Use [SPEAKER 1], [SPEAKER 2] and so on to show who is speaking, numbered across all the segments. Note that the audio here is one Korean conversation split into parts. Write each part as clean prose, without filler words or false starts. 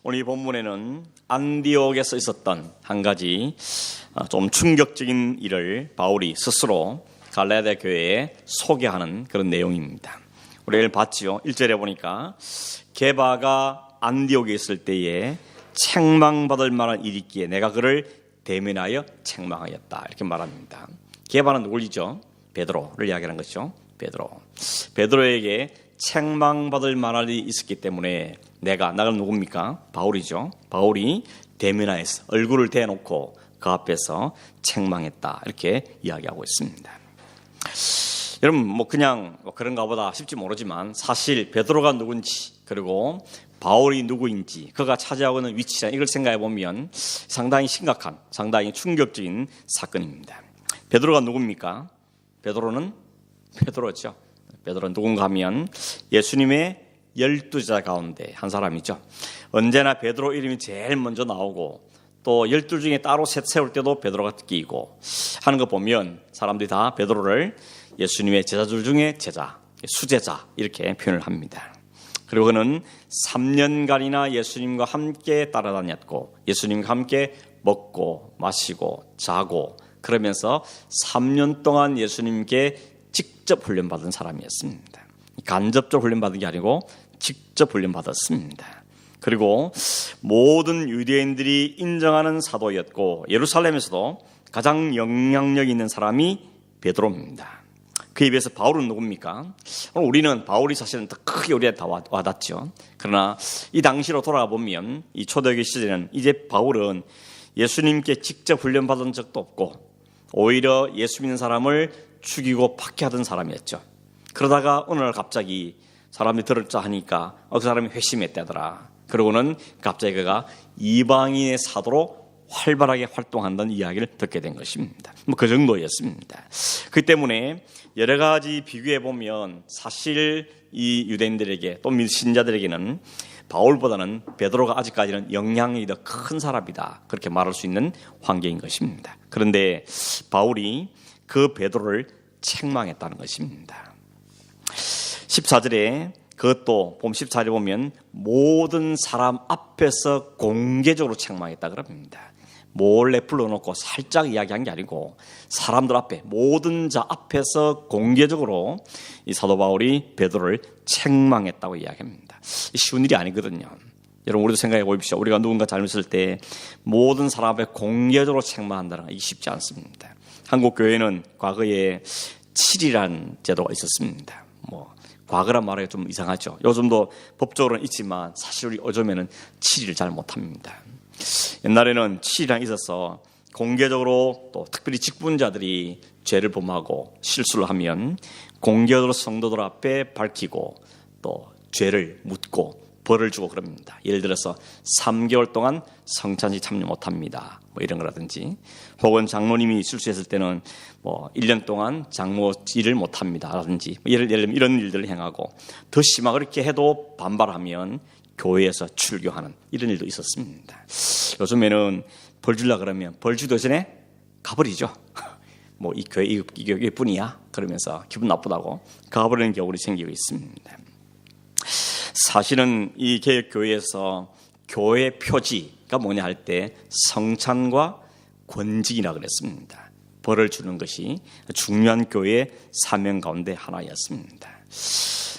[SPEAKER 1] 오늘 이 본문에는 안디옥에서 있었던 한 가지 좀 충격적인 일을 바울이 스스로 갈라디아 교회에 소개하는 그런 내용입니다. 우리 오늘 봤지요. 1절에 보니까 게바가 안디옥에 있을 때에 책망받을 만한 일이 있기에 내가 그를 대면하여 책망하였다, 이렇게 말합니다. 게바는 누구이죠? 베드로를 이야기하는 것이죠. 베드로에게 책망받을 만한 일이 있었기 때문에 나가 누굽니까? 바울이죠. 바울이 대면하여서 얼굴을 대놓고 그 앞에서 책망했다, 이렇게 이야기하고 있습니다. 여러분 그냥 그런가 보다 싶지 모르지만 사실 베드로가 누군지, 그리고 바울이 누구인지, 그가 차지하고 있는 위치란 이걸 생각해 보면 상당히 심각한, 상당히 충격적인 사건입니다. 베드로가 누굽니까? 베드로죠. 베드로는 누군가 하면 예수님의 12제자 가운데 한 사람이죠. 언제나 베드로 이름이 제일 먼저 나오고 또 12 중에 따로 셋 세울 때도 베드로가 끼고 하는 거 보면 사람들이 다 베드로를 예수님의 제자들 중에 제자, 수제자 이렇게 표현을 합니다. 그리고 그는 3년간이나 예수님과 함께 따라다녔고 예수님과 함께 먹고 마시고 자고 그러면서 3년 동안 예수님께 직접 훈련받은 사람이었습니다. 간접적으로 훈련받은 게 아니고 직접 훈련받았습니다. 그리고 모든 유대인들이 인정하는 사도였고 예루살렘에서도 가장 영향력 있는 사람이 베드로입니다. 그에 비해서 바울은 누굽니까? 우리는 바울이 사실은 더 크게 우리한테 다 와닿죠. 그러나 이 당시로 돌아가 보면 이 초대교회 시대는 이제 바울은 예수님께 직접 훈련받은 적도 없고 오히려 예수 믿는 사람을 죽이고 박해하던 사람이었죠. 그러다가 어느 날 갑자기 사람들이 들을자 하니까 그 사람이 회심했다더라. 그러고는 갑자기 그가 이방인의 사도로 활발하게 활동한다는 이야기를 듣게 된 것입니다. 그 정도였습니다. 그 때문에 여러 가지 비교해 보면 사실 이 유대인들에게 또 신자들에게는 바울보다는 베드로가 아직까지는 영향력이 더 큰 사람이다, 그렇게 말할 수 있는 환경인 것입니다. 그런데 바울이 그 베드로를 책망했다는 것입니다. 14절에 그것도 14절에 보면 모든 사람 앞에서 공개적으로 책망했다 그럽니다. 몰래 불러놓고 살짝 이야기한 게 아니고 사람들 앞에, 모든 자 앞에서 공개적으로 이 사도 바울이 베드로를 책망했다고 이야기합니다. 쉬운 일이 아니거든요. 여러분 우리도 생각해 보십시오. 우리가 누군가 잘못했을 때 모든 사람 앞에 공개적으로 책망한다는 게 쉽지 않습니다. 한국 교회는 과거에 7이라는 제도가 있었습니다. 과거란 말하기가 좀 이상하죠. 요즘도 법적으로는 있지만 사실 우리 요즘에는 7일을 잘 못합니다. 옛날에는 7이랑 있어서 공개적으로 또 특별히 직분자들이 죄를 범하고 실수를 하면 공개적으로 성도들 앞에 밝히고 또 죄를 묻고 벌을 주고 그럽니다. 예를 들어서 3개월 동안 성찬식 참여 못합니다, 이런 거라든지, 혹은 장로님이 실수했을 때는 1년 동안 장로 일을 못합니다 라든지 예를 들면 이런 일들을 행하고, 더 심하게 그렇게 해도 반발하면 교회에서 출교하는 이런 일도 있었습니다. 요즘에는 벌 주려고 그러면 벌 주기 전에 가버리죠. 이 교회 뿐이야 그러면서 기분 나쁘다고 가버리는 경우가 생기고 있습니다. 사실은 이 개혁교회에서 교회 표지가 뭐냐 할 때 성찬과 권직이라 그랬습니다. 벌을 주는 것이 중요한 교회의 사명 가운데 하나였습니다.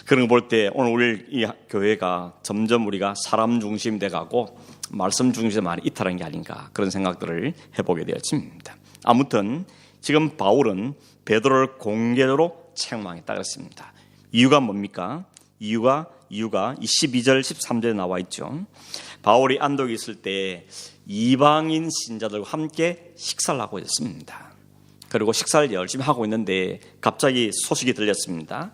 [SPEAKER 1] 그런 거 볼 때 오늘 우리 이 교회가 점점 우리가 사람 중심이 돼가고 말씀 중심에 많이 이탈한 게 아닌가, 그런 생각들을 해보게 되었습니다. 아무튼 지금 바울은 베드로를 공개적으로 책망했다 그랬습니다. 이유가 뭡니까? 이유가 12절 13절에 나와 있죠. 바울이 안독에 있을 때 이방인 신자들과 함께 식사를 하고 있었습니다. 그리고 식사를 열심히 하고 있는데 갑자기 소식이 들렸습니다.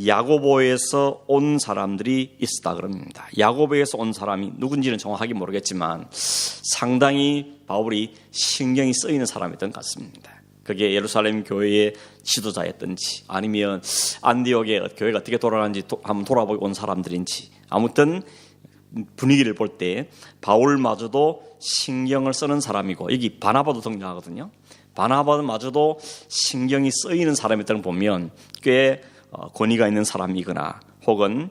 [SPEAKER 1] 야고보에서 온 사람들이 있었다 그럽니다. 야고보에서 온 사람이 누군지는 정확하게 모르겠지만 상당히 바울이 신경이 쓰이는 사람이었던 것 같습니다. 그게 예루살렘 교회의 지도자였던지 아니면 안디옥의 교회가 어떻게 돌아가는지 한번 돌아보고 온 사람들인지, 아무튼 분위기를 볼 때 바울마저도 신경을 쓰는 사람이고, 여기 바나바도 등장하거든요. 바나바마저도 신경이 쓰이는 사람이었다는 걸 보면 꽤 권위가 있는 사람이거나 혹은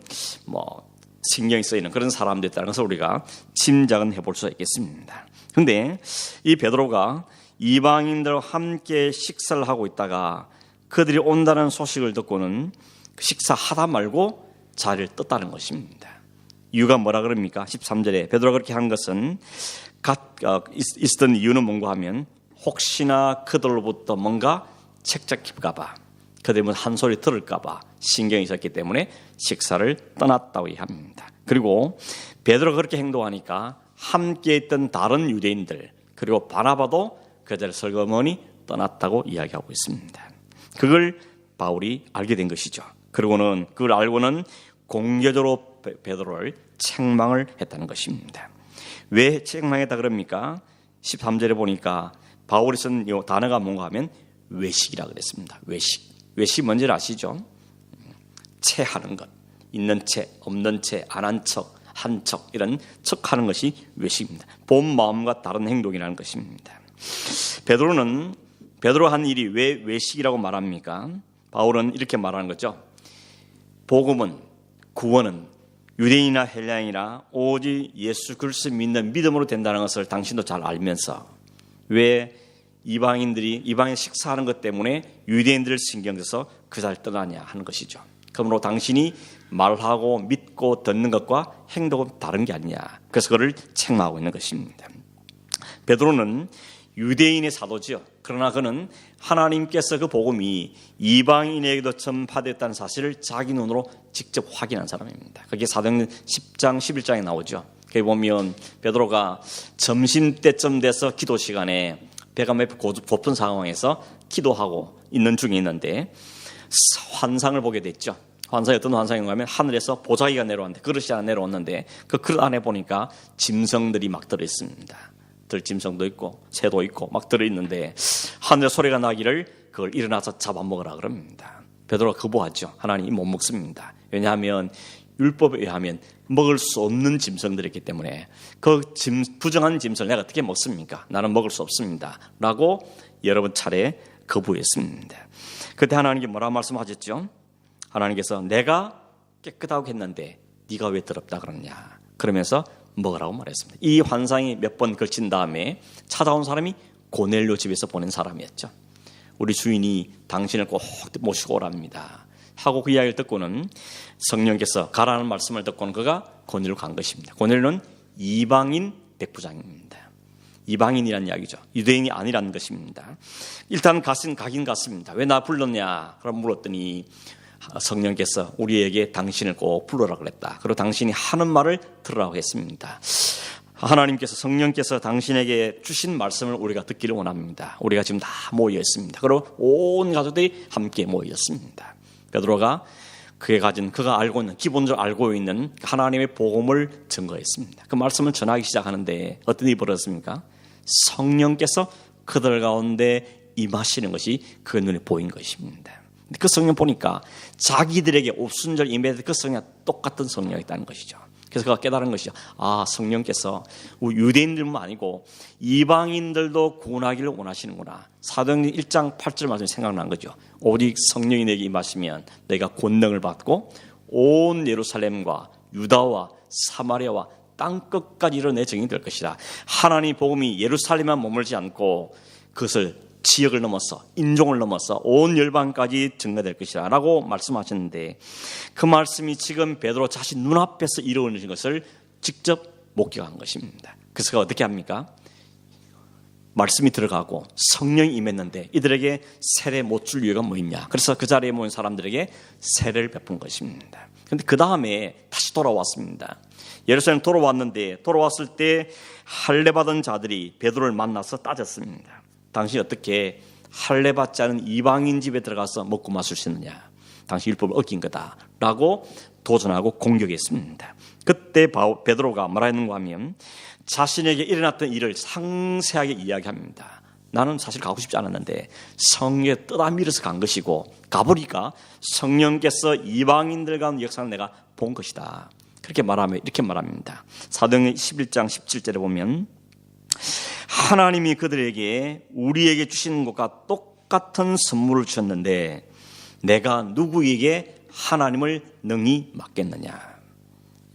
[SPEAKER 1] 신경이 쓰이는 그런 사람들이라는 것을 우리가 짐작은 해볼 수 있겠습니다. 그런데 이 베드로가 이방인들과 함께 식사를 하고 있다가 그들이 온다는 소식을 듣고는 식사하다 말고 자리를 떴다는 것입니다. 이유가 뭐라 그럽니까? 13절에 베드로가 그렇게 한 것은 있었던 이유는 뭔가 하면 혹시나 그들로부터 뭔가 책잡힐까 봐, 그들이 한 소리 들을까 봐 신경이 있었기 때문에 식사를 떠났다고 합니다. 그리고 베드로가 그렇게 행동하니까 함께 있던 다른 유대인들 그리고 바나바도 그들을 슬그머니 떠났다고 이야기하고 있습니다. 그걸 바울이 알게 된 것이죠. 그리고는 그걸 알고는 공개적으로 베드로를 책망을 했다는 것입니다. 왜 책망했다 그럽니까? 13절에 보니까 바울이 쓴 이 단어가 뭔가 하면 외식이라 그랬습니다. 외식 뭔지 아시죠? 체하는 것, 있는 채, 없는 채, 안 한 척, 한 척, 이런 척하는 것이 외식입니다. 본 마음과 다른 행동이라는 것입니다. 베드로가 한 일이 왜 외식이라고 말합니까? 바울은 이렇게 말하는 거죠. 복음은, 구원은 유대인이나 헬라인이나 오직 예수 그리스도 믿는 믿음으로 된다는 것을 당신도 잘 알면서 왜 이방인 식사하는 것 때문에 유대인들을 신경 써서 그 자리를 떠나냐 하는 것이죠. 그러므로 당신이 말하고 믿고 듣는 것과 행동은 다른 게 아니냐. 그래서 그를 책망하고 있는 것입니다. 베드로는 유대인의 사도죠. 그러나 그는 하나님께서 그 복음이 이방인에게도 전파됐다는 사실을 자기 눈으로 직접 확인한 사람입니다. 그게 사도행전 10장 11장에 나오죠. 거기 보면 베드로가 점심때쯤 돼서 기도 시간에 배가 매우 고픈 상황에서 기도하고 있는 중에 있는데 환상을 보게 됐죠. 환상이 어떤 환상인가 하면 하늘에서 보자기가 내려왔는데 그릇이 하나 내려왔는데 그 그릇 안에 보니까 짐승들이 막 들어있습니다. 들짐승도 있고 새도 있고 막 들어있는데 하늘에 소리가 나기를 그걸 일어나서 잡아먹으라 그럽니다. 베드로가 거부하죠. 하나님 못 먹습니다. 왜냐하면 율법에 의하면 먹을 수 없는 짐승들이기 때문에 그 부정한 짐승을 내가 어떻게 먹습니까? 나는 먹을 수 없습니다. 라고 여러 번 차례 거부했습니다. 그때 하나님께 뭐라 말씀하셨죠? 하나님께서 내가 깨끗하고 했는데 네가 왜 더럽다 그러냐? 그러면서 먹으라고 말했습니다. 이 환상이 몇 번 걸친 다음에 찾아온 사람이 고넬료 집에서 보낸 사람이었죠. 우리 주인이 당신을 꼭 모시고 오랍니다 하고 그 이야기를 듣고는 성령께서 가라는 말씀을 듣고는 그가 고넬료로 간 것입니다. 고넬료는 이방인 백부장입니다. 이방인이라는 이야기죠. 유대인이 아니라는 것입니다. 일단 가긴 갔습니다. 왜 나 불렀냐? 그럼 물었더니 성령께서 우리에게 당신을 꼭 불러라 그랬다. 그리고 당신이 하는 말을 들으라고 했습니다. 하나님께서 성령께서 당신에게 주신 말씀을 우리가 듣기를 원합니다. 우리가 지금 다 모여 있습니다. 그리고 온 가족들이 함께 모여 있습니다. 베드로가 그가 알고 있는 기본적으로 알고 있는 하나님의 복음을 증거했습니다. 그 말씀을 전하기 시작하는데 어떤 일이 벌어졌습니까? 성령께서 그들 가운데 임하시는 것이 그 눈에 보인 것입니다. 그 성령 보니까 자기들에게 오순절 임했던 그 성령 똑같은 성령이 있다는 것이죠. 그래서 그가 깨달은 것이죠. 아, 성령께서 유대인들만 아니고 이방인들도 구원하기를 원하시는구나. 사도행전 1장 8절 말씀이 생각난 거죠. 오직 성령이 내게 임하시면 내가 권능을 받고 온 예루살렘과 유다와 사마리아와 땅끝까지 이르러 내 증인이 될 것이다. 하나님 복음이 예루살렘만 머물지 않고 그것을 지역을 넘어서 인종을 넘어서 온 열방까지 증거될 것이다 라고 말씀하셨는데 그 말씀이 지금 베드로 자신 눈앞에서 이루어지는 것을 직접 목격한 것입니다. 그래서 그가 어떻게 합니까? 말씀이 들어가고 성령이 임했는데 이들에게 세례 못 줄 이유가 뭐 있냐. 그래서 그 자리에 모인 사람들에게 세례를 베푼 것입니다. 그런데 그 다음에 다시 돌아왔습니다. 예루살렘 돌아왔을 때 할례 받은 자들이 베드로를 만나서 따졌습니다. 당신이 어떻게 할례 받지 않은 이방인 집에 들어가서 먹고 마실 수 있느냐? 당신 율법을 어긴 거다 라고 도전하고 공격했습니다. 그때 베드로가 뭐라 했는가 하면 자신에게 일어났던 일을 상세하게 이야기합니다. 나는 사실 가고 싶지 않았는데 성령에 떠다밀어서 간 것이고 가보니까 성령께서 이방인들 가운데 역사를 내가 본 것이다. 그렇게 말하며 이렇게 말합니다. 사도행전 11장 17절에 보면 하나님이 그들에게 우리에게 주시는 것과 똑같은 선물을 주셨는데 내가 누구에게 하나님을 능히 맡겠느냐.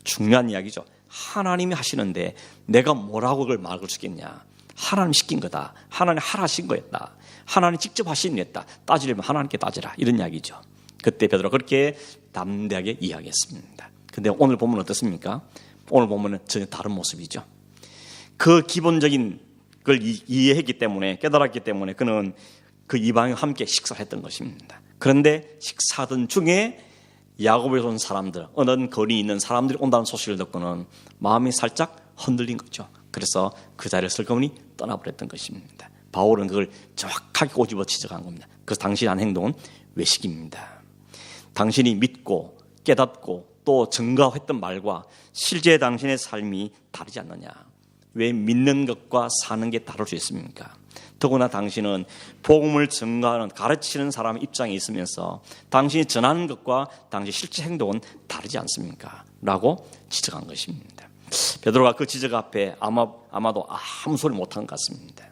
[SPEAKER 1] 중요한 이야기죠. 하나님이 하시는데 내가 뭐라고 그걸 막을 수 있겠냐. 하나님 시킨 거다. 하나님 하라신 거였다. 하나님 직접 하신 거였다. 따지려면 하나님께 따지라. 이런 이야기죠. 그때 베드로가 그렇게 담대하게 이야기했습니다. 근데 오늘 보면 어떻습니까? 오늘 보면 전혀 다른 모습이죠. 그 기본적인 걸 이해했기 때문에, 깨달았기 때문에 그는 그 이방인과 함께 식사를 했던 것입니다. 그런데 식사하던 중에 야곱에서 온 사람들, 어느 거리에 있는 사람들이 온다는 소식을 듣고는 마음이 살짝 흔들린 거죠. 그래서 그 자리를 슬그머니 떠나버렸던 것입니다. 바울은 그걸 정확하게 꼬집어 지적한 겁니다. 그래서 당신이 한 행동은 외식입니다. 당신이 믿고 깨닫고 또 증거했던 말과 실제 당신의 삶이 다르지 않느냐. 왜 믿는 것과 사는 게 다를 수 있습니까? 더구나 당신은 복음을 증거하는, 가르치는 사람의 입장에 있으면서 당신이 전하는 것과 당신의 실제 행동은 다르지 않습니까? 라고 지적한 것입니다. 베드로가 그 지적 앞에 아마도 아무 소리 못한 것 같습니다.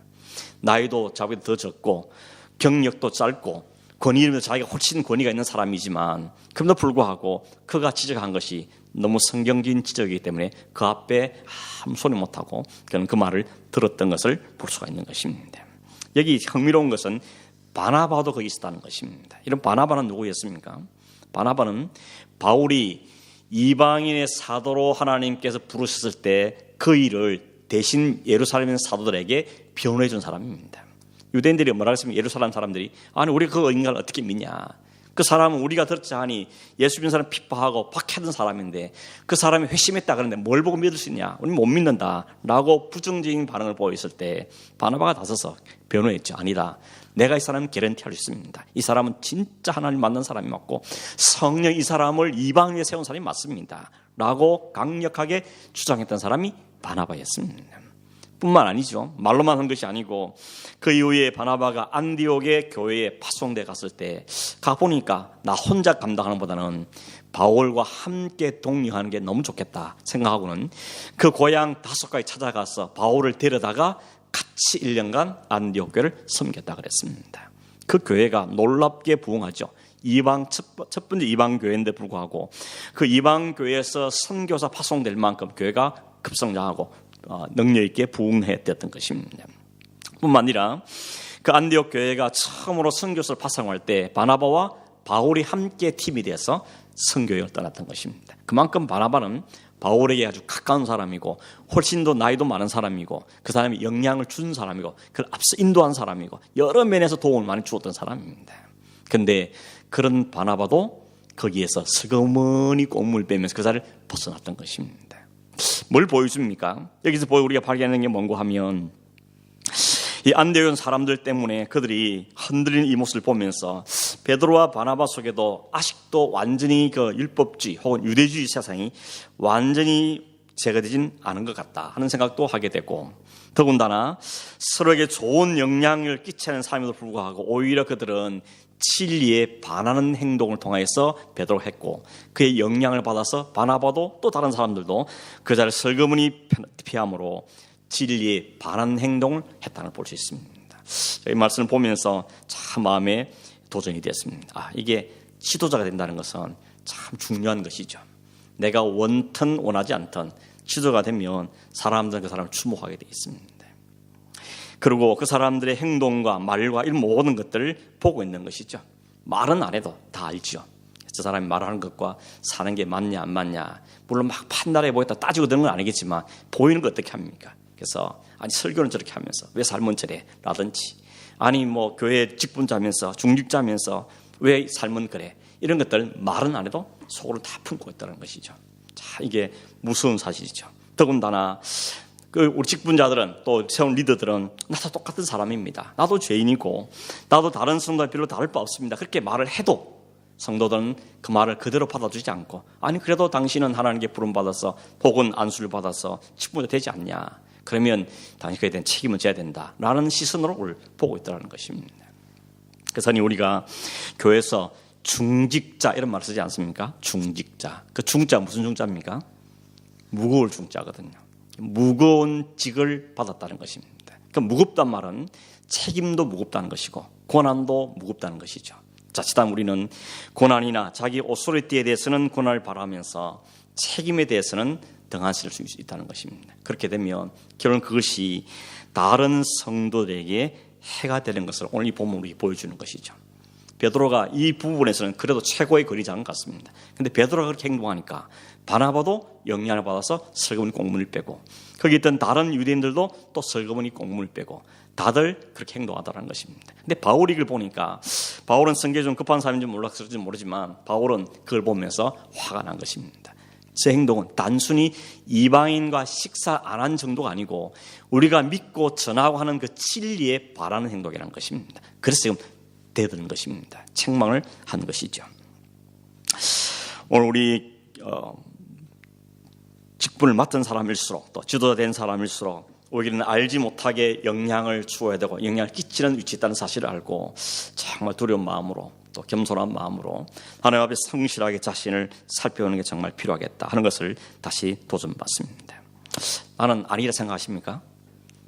[SPEAKER 1] 나이도 자기보다 더 적고 경력도 짧고 권위이면서 자기가 훨씬 권위가 있는 사람이지만 그럼에도 불구하고 그가 지적한 것이 너무 성경적인 지적이기 때문에 그 앞에 아무 소리 못하고 그는 그 말을 들었던 것을 볼 수가 있는 것입니다. 여기 흥미로운 것은 바나바도 거기 있었다는 것입니다. 이런 바나바는 누구였습니까? 바나바는 바울이 이방인의 사도로 하나님께서 부르셨을 때 그 일을 대신 예루살렘 사도들에게 변호해 준 사람입니다. 유대인들이 뭐라 했으면 예루살렘 사람들이 아니 우리가 그 인간을 어떻게 믿냐. 그 사람은 우리가 들었자 하니 예수 믿는 사람 핍박하고 박해하던 사람인데 그 사람이 회심했다 그러는데 뭘 보고 믿을 수 있냐. 우리는 못 믿는다 라고 부정적인 반응을 보였을 때 바나바가 나서서 변호했죠. 아니다. 내가 이 사람은 개런티할 수 있습니다. 이 사람은 진짜 하나님 만난 사람이 맞고 성령 이 사람을 이방인에 세운 사람이 맞습니다. 라고 강력하게 주장했던 사람이 바나바였습니다. 뿐만 아니죠. 말로만 한 것이 아니고 그 이후에 바나바가 안디옥의 교회에 파송돼 갔을 때 가보니까 나 혼자 감당하는 보다는 바울과 함께 독립하는 게 너무 좋겠다 생각하고는 그 고향 다소까지 찾아가서 바울을 데려다가 같이 1년간 안디옥 교회를 섬겼다 그랬습니다. 그 교회가 놀랍게 부흥하죠. 첫 번째 이방 교회인데 불구하고 그 이방 교회에서 선교사 파송될 만큼 교회가 급성장하고 능력 있게 부흥했던 것입니다. 뿐만 아니라 그 안디옥 교회가 처음으로 선교사를 파송할 때 바나바와 바울이 함께 팀이 돼서 선교여행을 떠났던 것입니다. 그만큼 바나바는 바울에게 아주 가까운 사람이고 훨씬 더 나이도 많은 사람이고 그 사람이 영향을 준 사람이고 그걸 앞서 인도한 사람이고 여러 면에서 도움을 많이 주었던 사람입니다. 그런데 그런 바나바도 거기에서 슬그머니 꽁무를 빼면서 그 자리를 벗어났던 것입니다. 뭘 보여줍니까? 여기서 우리가 발견하는 게 뭔가 하면 이 안디옥 사람들 때문에 그들이 흔들리는 이 모습을 보면서 베드로와 바나바 속에도 아직도 완전히 그 율법주의 혹은 유대주의 세상이 완전히 제거되진 않은 것 같다 하는 생각도 하게 되고 더군다나 서로에게 좋은 영향을 끼치는 삶에도 불구하고 오히려 그들은 진리에 반하는 행동을 통해서 베드로가 했고 그의 영향을 받아서 바나바도 또 다른 사람들도 그 자리를 슬그머니 피함으로 진리에 반하는 행동을 했다는 걸 볼 수 있습니다. 이 말씀을 보면서 참 마음에 도전이 됐습니다. 이게 지도자가 된다는 것은 참 중요한 것이죠. 내가 원튼 원하지 않든 지도자가 되면 사람들은 그 사람을 추모하게 되어 있습니다. 그리고 그 사람들의 행동과 말과 이런 모든 것들을 보고 있는 것이죠. 말은 안 해도 다 알죠. 저 사람이 말하는 것과 사는 게 맞냐 안 맞냐 물론 막 판단해 보겠다 따지고 드는 건 아니겠지만 보이는 거 어떻게 합니까? 그래서 아니 설교는 저렇게 하면서 왜 삶은 저래 라든지 아니 뭐 교회 직분자면서 중직자면서 왜 삶은 그래 이런 것들 말은 안 해도 속으로 다 품고 있다는 것이죠. 자, 이게 무서운 사실이죠. 더군다나 우리 직분자들은 또 세운 리더들은 나도 똑같은 사람입니다. 나도 죄인이고 나도 다른 성도와 별로 다를 바 없습니다. 그렇게 말을 해도 성도들은 그 말을 그대로 받아주지 않고 아니 그래도 당신은 하나님께 부름받아서 혹은 안수를 받아서 직분자 되지 않냐. 그러면 당신 그에 대한 책임을 져야 된다라는 시선으로 보고 있다는 것입니다. 그래서 우리가 교회에서 중직자 이런 말을 쓰지 않습니까? 중직자. 그 중자 무슨 중자입니까? 무거울 중자거든요. 무거운 직을 받았다는 것입니다. 그 무겁단 말은 책임도 무겁다는 것이고 고난도 무겁다는 것이죠. 자칫하면 우리는 고난이나 자기 오소리띠에 대해서는 고난을 바라면서 책임에 대해서는 등한시할 수 있다는 것입니다. 그렇게 되면 결론 그것이 다른 성도들에게 해가 되는 것을 오늘 이 본문이 보여주는 것이죠. 베드로가 이 부분에서는 그래도 최고의 거리장은 같습니다. 그런데 베드로가 그렇게 행동하니까 바나바도 영향을 받아서 슬그머니 꽁문을 빼고 거기 있던 다른 유대인들도 또 슬그머니 꽁문을 빼고 다들 그렇게 행동하더라는 것입니다. 근데 바울이 이걸 보니까 바울은 성격이 좀 급한 사람인지 몰랐을지 모르지만 바울은 그걸 보면서 화가 난 것입니다. 제 행동은 단순히 이방인과 식사 안 한 정도가 아니고 우리가 믿고 전하고 하는 그 진리에 바라는 행동이라는 것입니다. 그래서 지금 대드는 것입니다. 책망을 한 것이죠. 오늘 우리 직분을 맡은 사람일수록 또 지도자 된 사람일수록 우리는 알지 못하게 영향을 주어야 되고 영향을 끼치는 위치에 있다는 사실을 알고 정말 두려운 마음으로 또 겸손한 마음으로 하나님 앞에 성실하게 자신을 살펴보는 게 정말 필요하겠다 하는 것을 다시 도전받습니다. 나는 아니라 생각하십니까?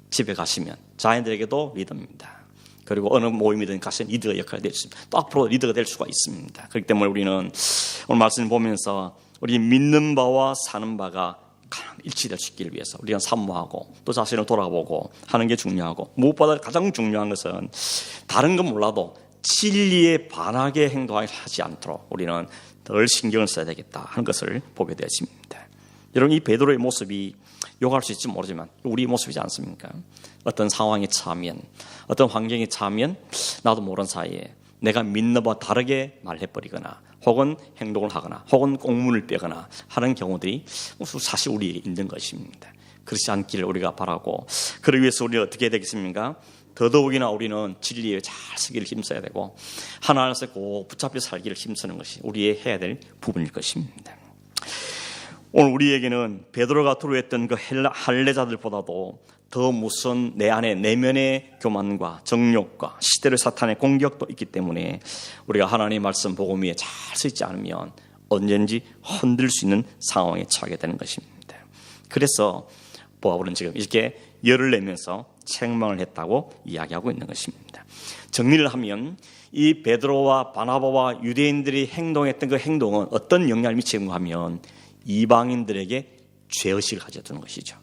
[SPEAKER 1] 집에 가시면 자녀들에게도 리더입니다. 그리고 어느 모임이든 가시면 리더 역할을 낼 수 있습니다. 또 앞으로 리더가 될 수가 있습니다. 그렇기 때문에 우리는 오늘 말씀을 보면서 우리 믿는 바와 사는 바가 일치될 수 있기를 위해서 우리가 사모하고 또 자신을 돌아보고 하는 게 중요하고 무엇보다 가장 중요한 것은 다른 건 몰라도 진리에 반하게 행동하지 않도록 우리는 덜 신경을 써야 되겠다 하는 것을 보게 되었습니다. 여러분 이 베드로의 모습이 욕할 수 있을지 모르지만 우리 모습이지 않습니까? 어떤 상황에 처하면 어떤 환경에 처하면 나도 모르는 사이에 내가 믿는 바와 다르게 말해버리거나 혹은 행동을 하거나 혹은 꽁문을 빼거나 하는 경우들이 사실 우리에게 있는 것입니다. 그렇지 않기를 우리가 바라고 그러기 위해서 우리가 어떻게 해야 되겠습니까? 더더욱이나 우리는 진리에 잘 쓰기를 힘써야 되고 하나님께서 꼭 붙잡혀 살기를 힘쓰는 것이 우리의 해야 될 부분일 것입니다. 오늘 우리에게는 베드로가 두려워했던 그 할례자들보다도 더 무슨 내 안에 내면의 교만과 정욕과 시대의 사탄의 공격도 있기 때문에 우리가 하나님의 말씀 복음 위에 잘 쓰지 않으면 언제든지 흔들 수 있는 상황에 처하게 되는 것입니다. 그래서 바울은 지금 이렇게 열을 내면서 책망을 했다고 이야기하고 있는 것입니다. 정리를 하면 이 베드로와 바나바와 유대인들이 행동했던 그 행동은 어떤 영향을 미치는가 하면 이방인들에게 죄의식을 가져두는 것이죠.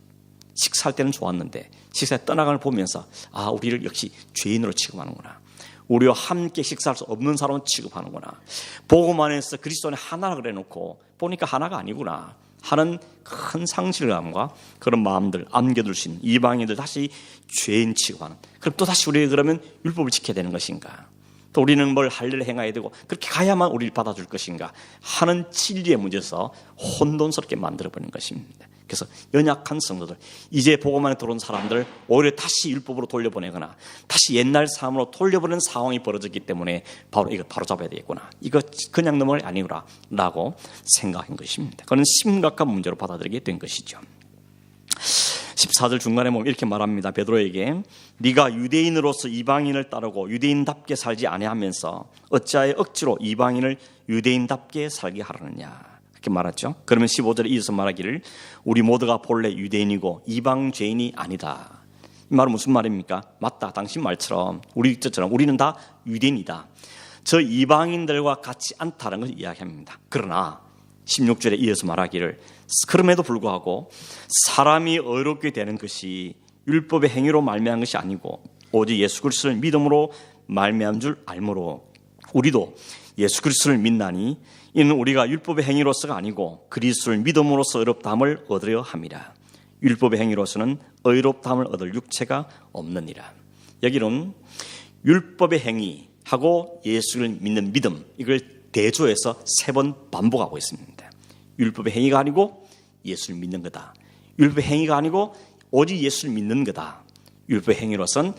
[SPEAKER 1] 식사할 때는 좋았는데 식사에 떠나가는 걸 보면서 아 우리를 역시 죄인으로 취급하는구나. 우리와 함께 식사할 수 없는 사람은 취급하는구나. 복음 안에서 그리스도 안에 하나라 그래놓고 보니까 하나가 아니구나 하는 큰 상실감과 그런 마음들 안겨둘 수 있는 이방인들 다시 죄인 취급하는. 그럼 또 다시 우리가 그러면 율법을 지켜야 되는 것인가? 또 우리는 뭘 할례를 행해야 되고 그렇게 가야만 우리를 받아줄 것인가 하는 진리의 문제에서 혼돈스럽게 만들어버리는 것입니다. 그래서 연약한 성도들, 이제 복음 안에 들어온 사람들 오히려 다시 율법으로 돌려보내거나 다시 옛날 삶으로 돌려보내는 상황이 벌어졌기 때문에 바로 이거 바로 잡아야 되겠구나. 이거 그냥 넘어갈 아니구나 라고 생각한 것입니다. 그건 심각한 문제로 받아들이게 된 것이죠. 14절 중간에 보면 이렇게 말합니다. 베드로에게 네가 유대인으로서 이방인을 따르고 유대인답게 살지 아니하면서 어찌하여 억지로 이방인을 유대인답게 살게 하라느냐 이렇게 말했죠. 그러면 15절에 이어서 말하기를 우리 모두가 본래 유대인이고 이방 죄인이 아니다. 이 말은 무슨 말입니까? 맞다. 당신 말처럼 우리처럼 우리는 다 유대인이다. 저 이방인들과 같지 않다는 것을 이야기합니다. 그러나 16절에 이어서 말하기를 그럼에도 불구하고 사람이 의롭게 되는 것이 율법의 행위로 말미암은 것이 아니고 오직 예수 그리스도를 믿음으로 말미암은 줄 알므로 우리도 예수 그리스도를 믿나니 이는 우리가 율법의 행위로서가 아니고 그리스도를 믿음으로써 의롭다함을 얻으려 함이라. 율법의 행위로서는 의롭다함을 얻을 육체가 없느니라. 여기는 율법의 행위하고 예수를 믿는 믿음 이걸 대조해서 3번 반복하고 있습니다. 율법의 행위가 아니고 예수를 믿는 거다. 율법의 행위가 아니고 오직 예수를 믿는 거다. 율법의 행위로선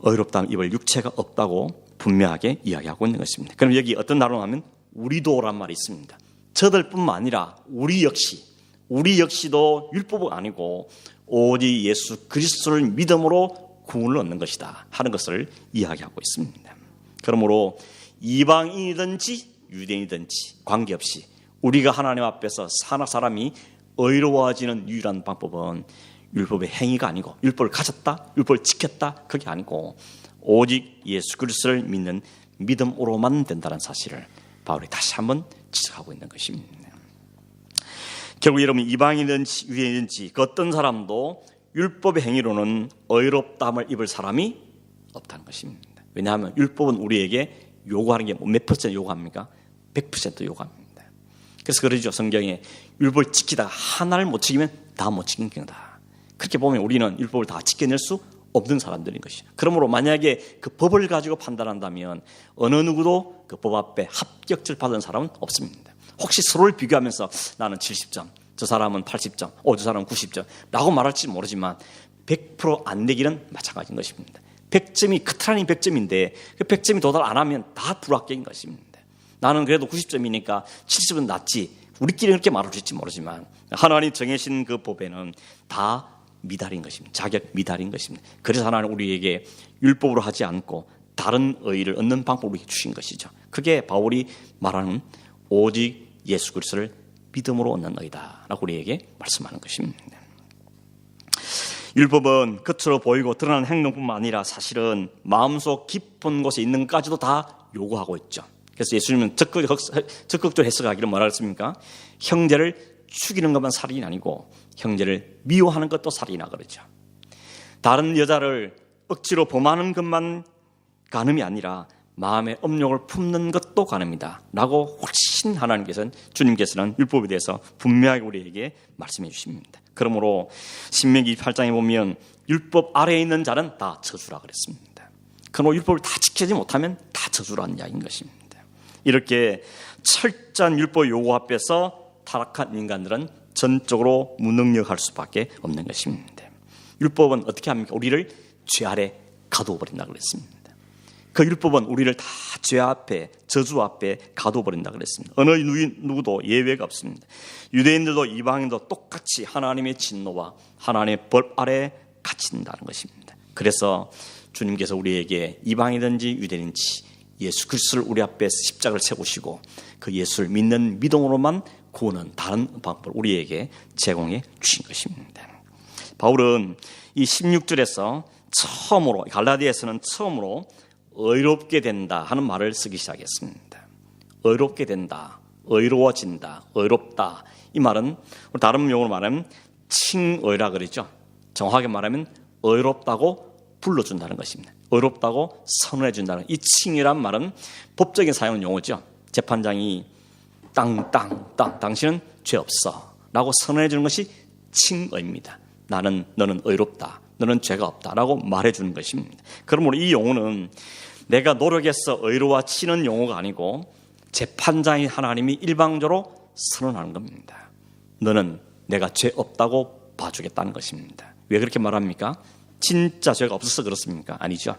[SPEAKER 1] 의롭다함을 입을 육체가 없다고 분명하게 이야기하고 있는 것입니다. 그럼 여기 어떤 단어로 하면 우리도란 말이 있습니다. 저들뿐만 아니라 우리 역시도 율법은 아니고 오직 예수 그리스도를 믿음으로 구원을 얻는 것이다 하는 것을 이야기하고 있습니다. 그러므로 이방인이든지 유대인이든지 관계없이 우리가 하나님 앞에서 사람이 의로워지는 유일한 방법은 율법의 행위가 아니고 율법을 가졌다, 율법을 지켰다 그게 아니고 오직 예수 그리스도를 믿는 믿음으로만 된다는 사실을 바울이 다시 한번 지적하고 있는 것입니다. 결국 여러분, 이방인이든지 유대인이든지 그 어떤 사람도 율법의 행위로는 의롭다함을 입을 사람이 없다는 것입니다. 왜냐하면 율법은 우리에게 요구하는 게 몇 퍼센트 요구합니까? 100% 요구합니다. 그래서 그러죠. 성경에 율법을 지키다가 하나를 못 지키면 다 못 지킨 거다. 그렇게 보면 우리는 율법을 다 지켜낼 수 없는 사람들인 것이죠. 그러므로 만약에 그 법을 가지고 판단한다면 어느 누구도 그 법 앞에 합격을 받은 사람은 없습니다. 혹시 서로를 비교하면서 나는 70점, 저 사람은 80점, 저 사람은 90점 라고 말할지 모르지만 100% 안 되기는 마찬가지인 것입니다. 100점이 커트라인이 100점인데 그 100점이 도달 안 하면 다 불합격인 것입니다. 나는 그래도 90점이니까 70은 낫지, 우리끼리 그렇게 말할 수 있을지 모르지만 하나님 정해신 그 법에는 다 미달인 것입니다. 자격 미달인 것입니다. 그래서 하나님 우리에게 율법으로 하지 않고 다른 의의를 얻는 방법을 주신 것이죠. 그게 바울이 말하는 오직 예수 그리스도를 믿음으로 얻는 의다 라고 우리에게 말씀하는 것입니다. 율법은 겉으로 보이고 드러나는 행동뿐만 아니라 사실은 마음속 깊은 곳에 있는 것까지도 다 요구하고 있죠. 그래서 예수님은 적극적으로 해석하기를 뭐라 했습니까? 형제를 죽이는 것만 살인이 아니고 형제를 미워하는 것도 살인이라 그러죠. 다른 여자를 억지로 범하는 것만 간음이 아니라 마음의 업욕을 품는 것도 간음이다 라고 훨씬 하나님께서는, 주님께서는 율법에 대해서 분명하게 우리에게 말씀해 주십니다. 그러므로 신명기 8장에 보면 율법 아래에 있는 자는 다 저주라 그랬습니다. 그러므로 율법을 다 지키지 못하면 다 저주라는 이야기인 것입니다. 이렇게 철저한 율법 요구 앞에서 타락한 인간들은 전적으로 무능력할 수밖에 없는 것입니다. 율법은 어떻게 합니까? 우리를 죄 아래 가두어버린다고 그랬습니다. 그 율법은 우리를 다 죄 앞에, 저주 앞에 가둬버린다고 그랬습니다. 어느 누구도 예외가 없습니다. 유대인들도 이방인도 똑같이 하나님의 진노와 하나님의 벌 아래 갇힌다는 것입니다. 그래서 주님께서 우리에게 이방이든지 유대인인지 예수 그리스도를 우리 앞에 십자가를 세우시고 그 예수를 믿는 믿음으로만 구원은 다른 방법을 우리에게 제공해 주신 것입니다. 바울은 이 16절에서 처음으로, 갈라디아에서는 처음으로 의롭게 된다 하는 말을 쓰기 시작했습니다. 의롭게 된다, 의로워진다, 의롭다. 이 말은 다른 용어로 말하면 칭의라 그러죠. 정확하게 말하면 의롭다고 불러준다는 것입니다. 의롭다고 선언해준다는, 이 칭의란 말은 법적인 사용 용어죠. 재판장이 땅 당신은 죄 없어 라고 선언해주는 것이 칭의입니다. 너는 의롭다, 너는 죄가 없다 라고 말해주는 것입니다. 그러므로 이 용어는 내가 노력해서 의로워지는 용어가 아니고 재판장인 하나님이 일방적으로 선언하는 겁니다. 너는 내가 죄 없다고 봐주겠다는 것입니다. 왜 그렇게 말합니까? 진짜 죄가 없어서 그렇습니까? 아니죠.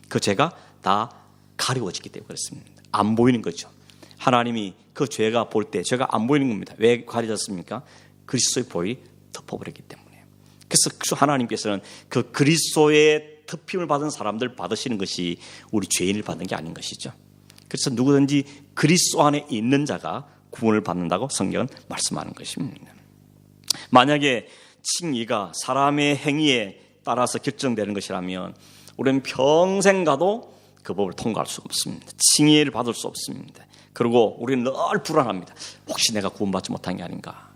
[SPEAKER 1] 그 죄가 다 가려워지기 때문에 그렇습니다. 안 보이는 거죠. 하나님이 그 죄가 볼 때 죄가 안 보이는 겁니다. 왜 가려졌습니까? 그리스도의 볼이 덮어버렸기 때문에. 그래서 하나님께서는 그 그리스도의 덮임을 받은 사람들 받으시는 것이 우리 죄인을 받는 게 아닌 것이죠. 그래서 누구든지 그리스도 안에 있는 자가 구원을 받는다고 성경은 말씀하는 것입니다. 만약에 칭의가 사람의 행위에 따라서 결정되는 것이라면 우리는 평생 가도 그 법을 통과할 수가 없습니다. 칭의를 받을 수 없습니다. 그리고 우리는 늘 불안합니다. 혹시 내가 구원받지 못한 게 아닌가?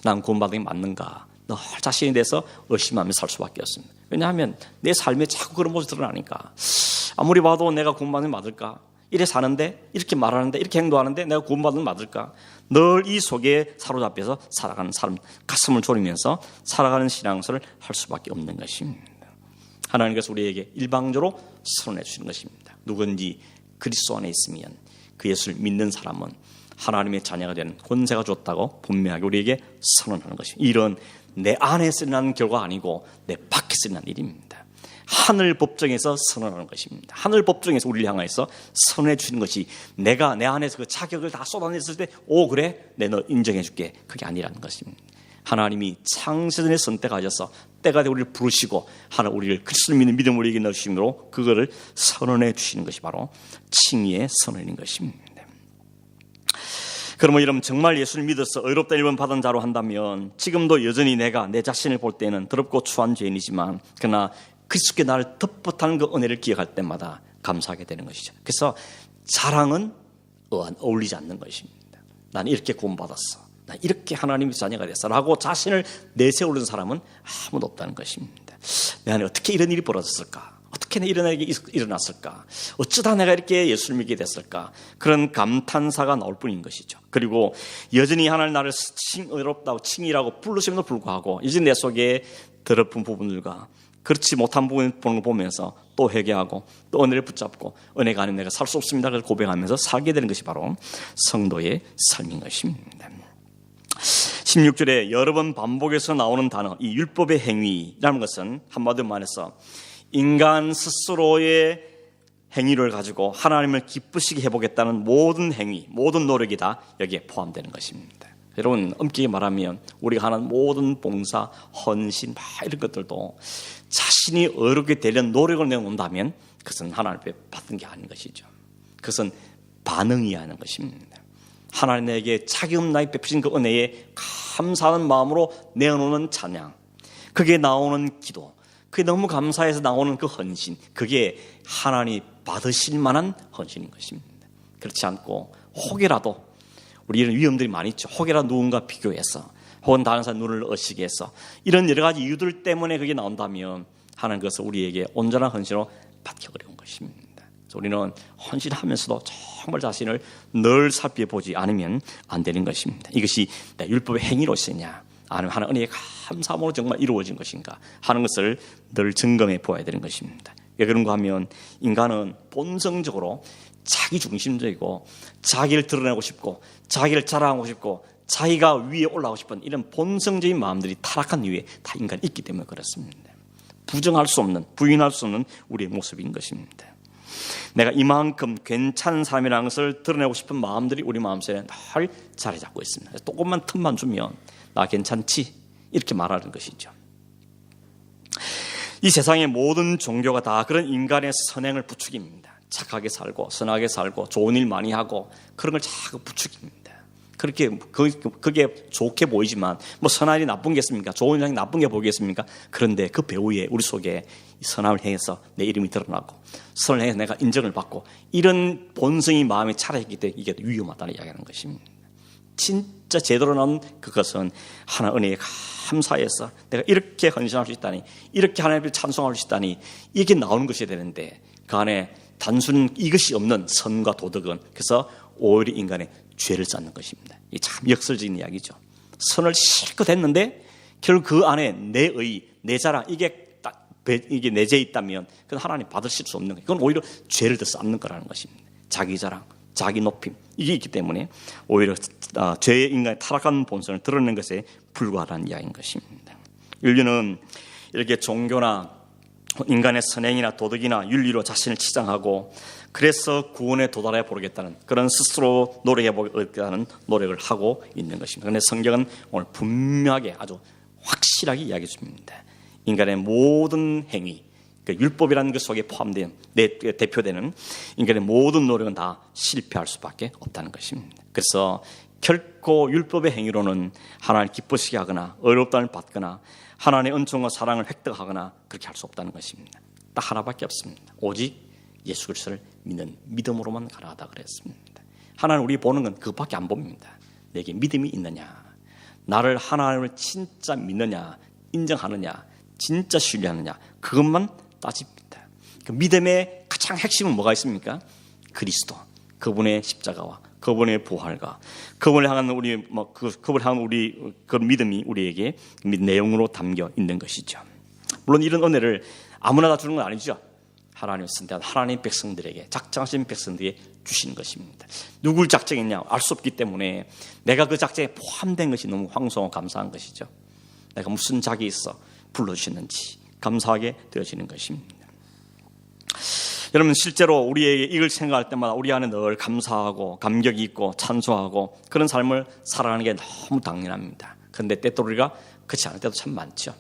[SPEAKER 1] 난 구원받은 게 맞는가? 늘 자신에 대해서 의심하며 살 수밖에 없습니다. 왜냐하면 내 삶에 자꾸 그런 모습이 드러나니까 아무리 봐도 내가 구원받는 게 맞을까? 이래 사는데, 이렇게 말하는데, 이렇게 행동하는데 내가 구원받는 게 맞을까? 늘 이 속에 사로잡혀서 살아가는 사람, 가슴을 졸이면서 살아가는 신앙생활을 할 수밖에 없는 것입니다. 하나님께서 우리에게 일방적으로 선언해 주시는 것입니다. 누구든지 그리스도 안에 있으면 그 예수를 믿는 사람은 하나님의 자녀가 되는 권세가 줬다고 분명하게 우리에게 선언하는 것입니다. 이런 내 안에서 일어나는 결과가 아니고 내 밖에서 일어나는 일입니다. 하늘 법정에서 선언하는 것입니다. 하늘 법정에서 우리를 향해서 선언해 주시는 것이 내가 내 안에서 그 자격을 다 쏟아냈을 때 그래? 내 너 인정해 줄게. 그게 아니라는 것입니다. 하나님이 창세전에 선택하셔서 때가 되어 우리를 부르시고 하나 우리를 그리스도를 믿는 믿음으로 우리에게 넣으심으로 그거를 선언해 주시는 것이 바로 칭의의 선언인 것입니다. 그러면 여러분 정말 예수를 믿어서 의롭다 일본 받은 자로 한다면 지금도 여전히 내가 내 자신을 볼 때는 더럽고 추한 죄인이지만 그러나 그리스도께 나를 덮었다는 그 은혜를 기억할 때마다 감사하게 되는 것이죠. 그래서 자랑은 어울리지 않는 것입니다. 나는 이렇게 구원받았어, 난 이렇게 하나님의 자녀가 됐어 라고 자신을 내세우는 사람은 아무도 없다는 것입니다. 내 안에 어떻게 이런 일이 벌어졌을까, 어떻게 이런 일이 일어났을까, 어쩌다 내가 이렇게 예수를 믿게 됐을까, 그런 감탄사가 나올 뿐인 것이죠. 그리고 여전히 하나님 나를 어렵다고 칭이라고 부르심에도 불구하고 이제 내 속에 더럽은 부분들과 그렇지 못한 부분을 보면서 또 회개하고 또 은혜를 붙잡고 은혜가 아니면 내가 살 수 없습니다 그걸 고백하면서 살게 되는 것이 바로 성도의 삶인 것입니다. 16절에 여러 번 반복해서 나오는 단어, 이 율법의 행위라는 것은 한마디로 말해서 인간 스스로의 행위를 가지고 하나님을 기쁘시게 해보겠다는 모든 행위, 모든 노력이 다 여기에 포함되는 것입니다. 여러분, 엄격히 말하면 우리가 하는 모든 봉사, 헌신 이런 것들도 자신이 어렵게 되려는 노력을 내놓는다면 그것은 하나님 앞에 받은 게 아닌 것이죠. 그것은 반응이어야 하는 것입니다. 하나님에게 자기 없나에 베푸신 그 은혜에 감사하는 마음으로 내어놓는 찬양, 그게 나오는 기도, 그게 너무 감사해서 나오는 그 헌신, 그게 하나님이 받으실 만한 헌신인 것입니다. 그렇지 않고 혹이라도, 우리 이런 위험들이 많이 있죠. 혹이라도 누군가 비교해서, 혹은 다른 사람 눈을 어시게 해서, 이런 여러 가지 이유들 때문에 그게 나온다면 하나님 그것을 우리에게 온전한 헌신으로 받기 어려운 것입니다. 그래서 우리는 헌신하면서도 정말 자신을 늘 살펴보지 않으면 안 되는 것입니다. 이것이 내 율법의 행위로서냐, 아니면 하나님 은혜의 감사함으로 정말 이루어진 것인가 하는 것을 늘 점검해 보아야 되는 것입니다. 왜 그런가 하면 인간은 본성적으로 자기 중심적이고 자기를 드러내고 싶고 자기를 자랑하고 싶고 자기가 위에 올라가고 싶은 이런 본성적인 마음들이 타락한 이유에 다 인간이 있기 때문에 그렇습니다. 부정할 수 없는, 부인할 수 없는 우리의 모습인 것입니다. 내가 이만큼 괜찮은 사람이라는 것을 드러내고 싶은 마음들이 우리 마음속에 늘 자리 잡고 있습니다. 조금만 틈만 주면 나 괜찮지? 이렇게 말하는 것이죠. 이 세상의 모든 종교가 다 그런 인간의 선행을 부추깁니다. 착하게 살고 선하게 살고 좋은 일 많이 하고 그런 걸 자꾸 부추깁니다. 그렇게 그게 좋게 보이지만 뭐 선한 일이 나쁜 게 있습니까? 좋은 일이 나쁜 게 보이겠습니까? 그런데 그 배후에 우리 속에 선함을 행해서 내 이름이 드러나고 선을 행해서 내가 인정을 받고 이런 본성이 마음에 차려있기 때문에 이게 위험하다는 이야기하는 것입니다. 진짜 제대로 나온 그것은 하나 은혜에 감사해서 내가 이렇게 헌신할 수 있다니, 이렇게 하나님을 찬송할 수 있다니, 이게 나오는 것이 되는데 그 안에 단순 이것이 없는 선과 도덕은 그래서 오히려 인간의 죄를 쌓는 것입니다. 이 참 역설적인 이야기죠. 선을 실컷 했는데 결국 그 안에 내 의, 내 자랑 이게 내재해 있다면 그건 하나님 받으실 수 없는 거예요. 그건 오히려 죄를 더 쌓는 거라는 것입니다. 자기 자랑, 자기 높임 이게 있기 때문에 오히려 죄의 인간의 타락한 본성을 드러내는 것에 불과하다는 이야기인 것입니다. 인류는 이렇게 종교나 인간의 선행이나 도덕이나 윤리로 자신을 치장하고 그래서 구원에 도달해 보겠다는 그런 스스로 노력해 보겠다는 노력을 하고 있는 것입니다. 그런데 성경은 오늘 분명하게 아주 확실하게 이야기해 줍니다. 인간의 모든 행위, 그 율법이라는 것 속에 포함된 대표되는 인간의 모든 노력은 다 실패할 수밖에 없다는 것입니다. 그래서 결코 율법의 행위로는 하나님을 기쁘시게 하거나 어렵다는 받거나 하나님의 은총과 사랑을 획득하거나 그렇게 할 수 없다는 것입니다. 딱 하나밖에 없습니다. 오직 예수 그리스도를 믿는 믿음으로만 가능하다 그랬습니다. 하나님 우리 보는 건 그것밖에 안 봅니다. 내게 믿음이 있느냐, 나를 하나님을 진짜 믿느냐, 인정하느냐, 진짜 신뢰하느냐, 그것만 따집니다. 그 믿음의 가장 핵심은 뭐가 있습니까? 그리스도, 그분의 십자가와 그분의 부활과 그분을 향한 그분을 향한 우리 그 믿음이 우리에게 내용으로 담겨 있는 것이죠. 물론 이런 은혜를 아무나 다 주는 건 아니죠. 하나님의 선택한 하나님의 백성들에게, 작정하신 백성들에게 주시는 것입니다. 누굴 작정했냐 알 수 없기 때문에 내가 그 작정에 포함된 것이 너무 황송하고 감사한 것이죠. 내가 무슨 작이 있어 불러주시는지 감사하게 되어지는 것입니다. 여러분, 실제로 우리에게 이걸 생각할 때마다 우리 안에 늘 감사하고 감격이 있고 찬송하고 그런 삶을 살아가는 게 너무 당연합니다. 그런데 때또 우리가 그렇지 않을 때도 참 많죠.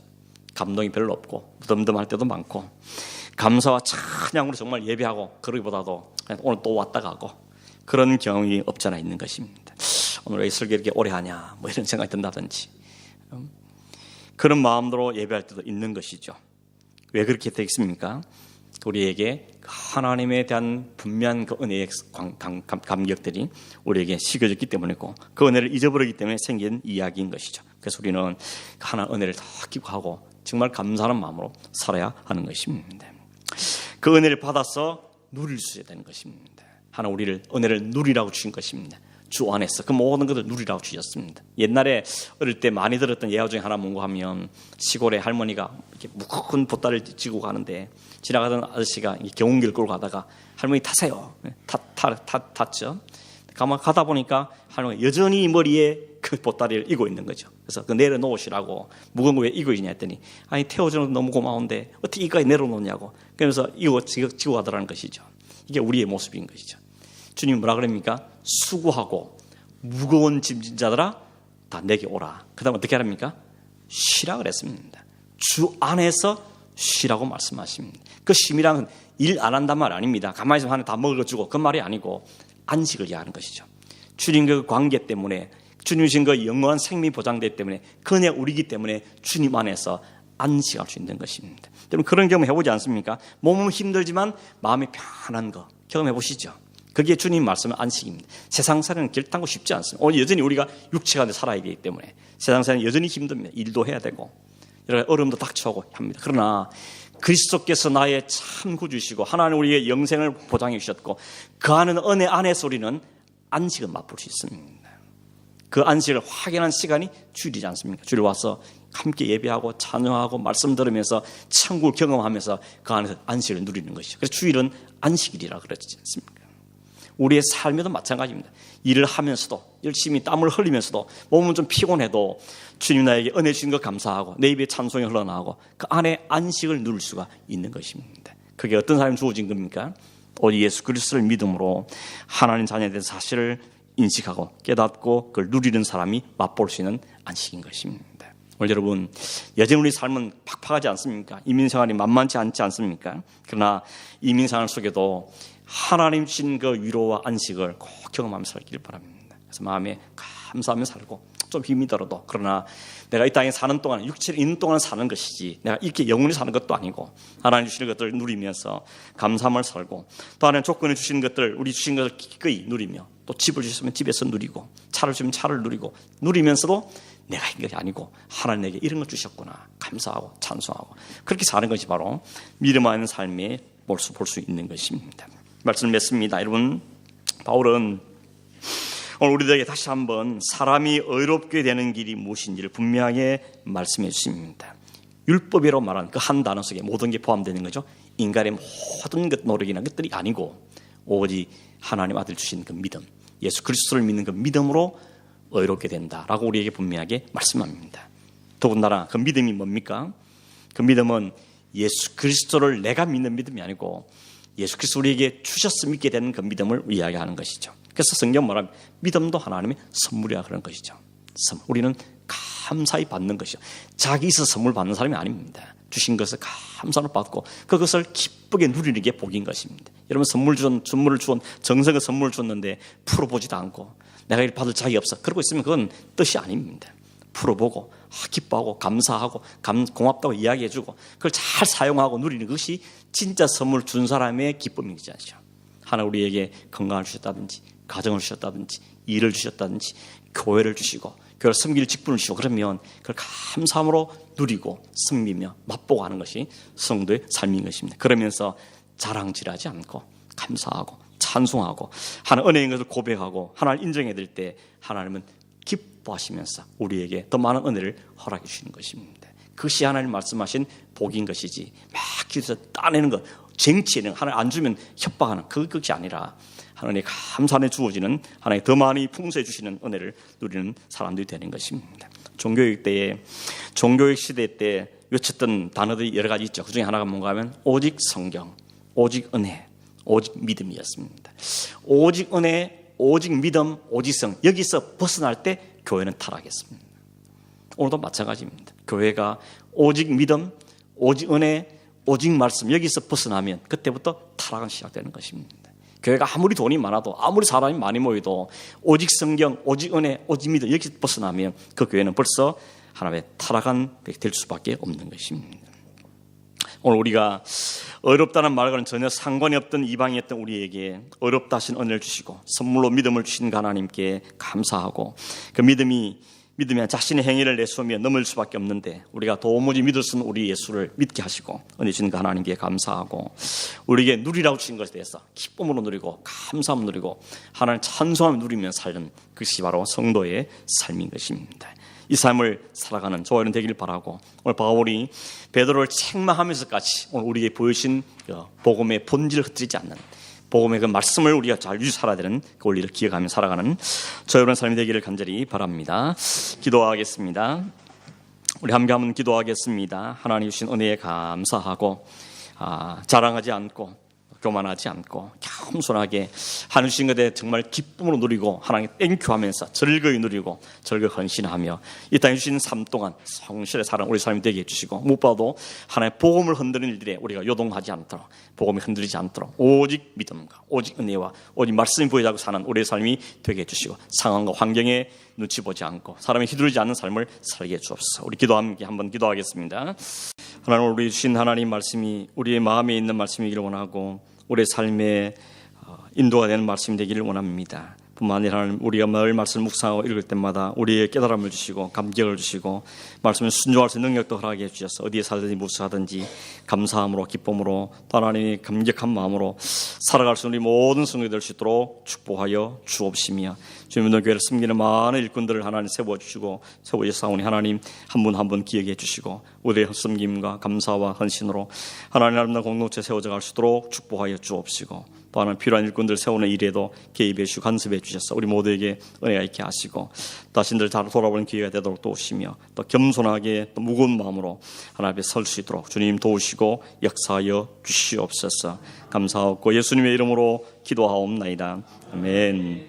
[SPEAKER 1] 감동이 별로 없고 무덤덤할 때도 많고 감사와 찬양으로 정말 예배하고 그러기보다도 그냥 오늘 또 왔다 가고 그런 경험이 없지 않아 있는 것입니다. 오늘 왜 설교 이렇게 오래 하냐 뭐 이런 생각이 든다든지 그런 마음으로 예배할 때도 있는 것이죠. 왜 그렇게 되겠습니까? 우리에게 하나님에 대한 분명한 그 은혜의 감격들이 우리에게 식어졌기 때문이고 그 은혜를 잊어버리기 때문에 생긴 이야기인 것이죠. 그래서 우리는 하나님의 은혜를 더 기뻐하고 정말 감사하는 마음으로 살아야 하는 것입니다. 그 은혜를 받아서 누릴 수 있어야 되는 것입니다. 하나님 우리를 은혜를 누리라고 주신 것입니다. 주 안에서 그 모든 것을 누리라고 주셨습니다. 옛날에 어릴 때 많이 들었던 예화 중에 하나 뭔가 하면 시골에 할머니가 이렇게 무거운 보따리를 지고 가는데 지나가던 아저씨가 경운기를 끌고 가다가 할머니 타세요. 탔죠. 가다 보니까 할머니가 여전히 머리에 그 보따리를 이고 있는 거죠. 그래서 그 내려놓으시라고 무거운 거 왜 이고 있냐 했더니 아니 태워주는 너무 고마운데 어떻게 이까지 내려놓냐고 그러면서 이거 지고 가더라는 것이죠. 이게 우리의 모습인 것이죠. 주님이 뭐라 그럽니까? 수고하고 무거운 짐진 자들아 다 내게 오라. 그 다음 어떻게 하랍니까? 쉬라 그랬습니다. 주 안에서 쉬라고 말씀하십니다. 그 쉼이란 일 안 한단 말 아닙니다. 가만히 있으면 하나 다 먹을 거 주고 그 말이 아니고 안식을 이해하는 것이죠. 주님 그 관계 때문에 주님 주신 그 영원한 생명이 보장되기 때문에 그냥 우리이기 때문에 주님 안에서 안식할 수 있는 것입니다. 여러분 그런 경험 해보지 않습니까? 몸은 힘들지만 마음이 편한 거 경험해 보시죠. 그게 주님 말씀은 안식입니다. 세상 살이는 결단고 쉽지 않습니다. 오늘 여전히 우리가 육체가 살아야 되기 때문에 세상 살이는 여전히 힘듭니다. 일도 해야 되고 여러 어려움도 닥쳐오고 합니다. 그러나 그리스도께서 나의 참 구주시고 하나님 우리의 영생을 보장해 주셨고 그 하는 은혜 안에서 우리는 안식을 맛볼 수 있습니다. 그 안식을 확인한 시간이 주일이지 않습니까? 주일 와서 함께 예배하고 찬양하고 말씀 들으면서 천국을 경험하면서 그 안에서 안식을 누리는 것이죠. 그래서 주일은 안식일이라 그러지 않습니까? 우리의 삶에도 마찬가지입니다. 일을 하면서도 열심히 땀을 흘리면서도 몸은 좀 피곤해도 주님 나에게 은혜 주신 것 감사하고 내 입에 찬송이 흘러나오고 그 안에 안식을 누릴 수가 있는 것입니다. 그게 어떤 사람이 주어진 겁니까? 오직 예수 그리스도를 믿음으로 하나님 자녀에 대한 사실을 인식하고 깨닫고 그걸 누리는 사람이 맛볼 수 있는 안식인 것입니다. 오늘 여러분 여전히 우리 삶은 팍팍하지 않습니까? 이민생활이 만만치 않지 않습니까? 그러나 이민생활 속에도 하나님 주신 그 위로와 안식을 꼭 경험하면서 살기를 바랍니다. 그래서 마음에 감사하며 살고 좀 힘이 들어도 그러나 내가 이 땅에 사는 동안 육체를 있는 동안 사는 것이지 내가 이렇게 영원히 사는 것도 아니고 하나님 주시는 것들을 누리면서 감사함을 살고 또 하나님 조건을 주시는 것들 우리 주신 것을 기꺼이 누리며 또 집을 주셨으면 집에서 누리고 차를 주면 차를 누리고 누리면서도 내가 한 것이 아니고 하나님 내게 이런 걸 주셨구나 감사하고 찬송하고 그렇게 사는 것이 바로 믿음 안의 삶에 볼 수 있는 것입니다. 말씀을 맺습니다. 여러분 바울은 오늘 우리들에게 다시 한번 사람이 의롭게 되는 길이 무엇인지를 분명하게 말씀해 주십니다. 율법이라고 말하는 그 한 단어 속에 모든 게 포함되는 거죠. 인간의 모든 것 노력이나 것들이 아니고 오직 하나님 아들 주신 그 믿음 예수 그리스도를 믿는 그 믿음으로 의롭게 된다라고 우리에게 분명하게 말씀합니다. 더군다나 그 믿음이 뭡니까? 그 믿음은 예수 그리스도를 내가 믿는 믿음이 아니고 예수 그리스도 우리에게 주셨음 믿게 되는 그 믿음을 이야기하는 것이죠. 그래서 성경 말하면 믿음도 하나님의 선물이라 그런 것이죠. 우리는 감사히 받는 것이죠. 자기 있어서 선물 받는 사람이 아닙니다. 주신 것을 감사로 받고 그것을 기쁘게 누리는 게 복인 것입니다. 여러분 선물을 주온 정성의 선물을 줬는데 풀어보지도 않고 내가 이를 받을 자격이 없어 그러고 있으면 그건 뜻이 아닙니다. 풀어보고 기뻐하고 감사하고 고맙다고 이야기해주고 그걸 잘 사용하고 누리는 것이 진짜 선물 준 사람의 기쁨이지 않죠. 하나 우리에게 건강을 주셨다든지 가정을 주셨다든지 일을 주셨다든지 교회를 주시고 교회를 섬길 직분을 주시고 그러면 그걸 감사함으로 누리고 섬기며 맛보고 하는 것이 성도의 삶인 것입니다. 그러면서 자랑질하지 않고 감사하고 찬송하고 하나님 은혜인 것을 고백하고 하나님을 인정해 드릴 때 하나님은 기뻐하시면서 우리에게 더 많은 은혜를 허락해 주시는 것입니다. 그것이 하나님 말씀하신 복인 것이지 막 기도해서 따내는 것 쟁취하는 하나님 안 주면 협박하는 그것이 아니라 하나님의 감사에 주어지는 하나님 더 많이 풍성해 주시는 은혜를 누리는 사람들이 되는 것입니다. 종교육 시대 때 외쳤던 단어들이 여러 가지 있죠. 그중에 하나가 뭔가 하면 오직 성경, 오직 은혜, 오직 믿음이었습니다. 오직 은혜, 오직 믿음, 오직 성 여기서 벗어날 때 교회는 타락했습니다. 오늘도 마찬가지입니다. 교회가 오직 믿음, 오직 은혜, 오직 말씀 여기서 벗어나면 그때부터 타락은 시작되는 것입니다. 교회가 아무리 돈이 많아도 아무리 사람이 많이 모여도 오직 성경, 오직 은혜, 오직 믿음 여기서 벗어나면 그 교회는 벌써 하나님의 타락한 될 수밖에 없는 것입니다. 오늘 우리가 어렵다는 말과는 전혀 상관이 없던 이방이었던 우리에게 어렵다 하신 은혜를 주시고 선물로 믿음을 주신 하나님께 감사하고, 그 믿음이 자신의 행위를 내세우며 넘을 수밖에 없는데 우리가 도무지 믿을 수 없는 우리 예수를 믿게 하시고 은혜 주신 하나님께 감사하고, 우리에게 누리라고 주신 것에 대해서 기쁨으로 누리고 감사함으로 누리고 하나님 찬송함을 누리며 사는 그것이 바로 성도의 삶인 것입니다. 이 삶을 살아가는 저와 여러분 되기를 바라고, 오늘 바울이 베드로를 책망하면서까지 오늘 우리에게 보여주신 복음의 본질을 흩뜨리지 않는 복음의 그 말씀을 우리가 잘 유지 살아야 되는 그 원리를 기억하며 살아가는 저와 여러분 삶이 되기를 간절히 바랍니다. 기도하겠습니다. 우리 함께 한번 기도하겠습니다. 하나님 주신 은혜에 감사하고 자랑하지 않고 교만하지 않고 겸손하게 하나님 주신 것에 정말 기쁨으로 누리고 하나님께 땡큐하면서 즐거이 누리고 즐거이 헌신하며 이 땅에 주신 삶 동안 성실의 사랑 우리 삶이 되게 해주시고, 무엇보다도 하나님의 복음을 흔드는 일들에 우리가 요동하지 않도록, 복음이 흔들리지 않도록 오직 믿음과 오직 은혜와 오직 말씀이 보여자고 사는 우리의 삶이 되게 해주시고, 상황과 환경에 눈치 보지 않고 사람이 휘두르지 않는 삶을 살게 해주옵소서. 우리 함께 한번 기도하겠습니다. 하나님, 우리 주신 하나님 말씀이 우리의 마음에 있는 말씀이기를 원하고 우리의 삶에 인도가 되는 말씀이 되기를 원합니다. 뿐만 아니라 우리가 늘 말씀을 묵상하고 읽을 때마다 우리의 깨달음을 주시고 감격을 주시고 말씀에 순종할 수 있는 능력도 허락해 주셔서 어디에 살든지 무엇을 하든지 감사함으로 기쁨으로 또 하나님의 감격한 마음으로 살아갈 수 있는 우리 모든 성도들 될 수 있도록 축복하여 주옵시며, 주님의 교회를 섬기는 많은 일꾼들을 하나님 세워주시고 세워주사오니 하나님 한 분 한 분 기억해 주시고 우리의 섬김과 감사와 헌신으로 하나님 아름다운 공동체 세워져 갈 수 있도록 축복하여 주옵시고, 또 하나님 필요한 일꾼들 세우는 일에도 개입해 주시고 간섭해 주셔서 우리 모두에게 은혜가 있게 하시고 자신들 잘 돌아보는 기회가 되도록 도우시며, 또 겸손하게 또 무거운 마음으로 하나님 앞에 설 수 있도록 주님 도우시고 역사하여 주시옵소서. 감사하고 예수님의 이름으로 기도하옵나이다. 아멘.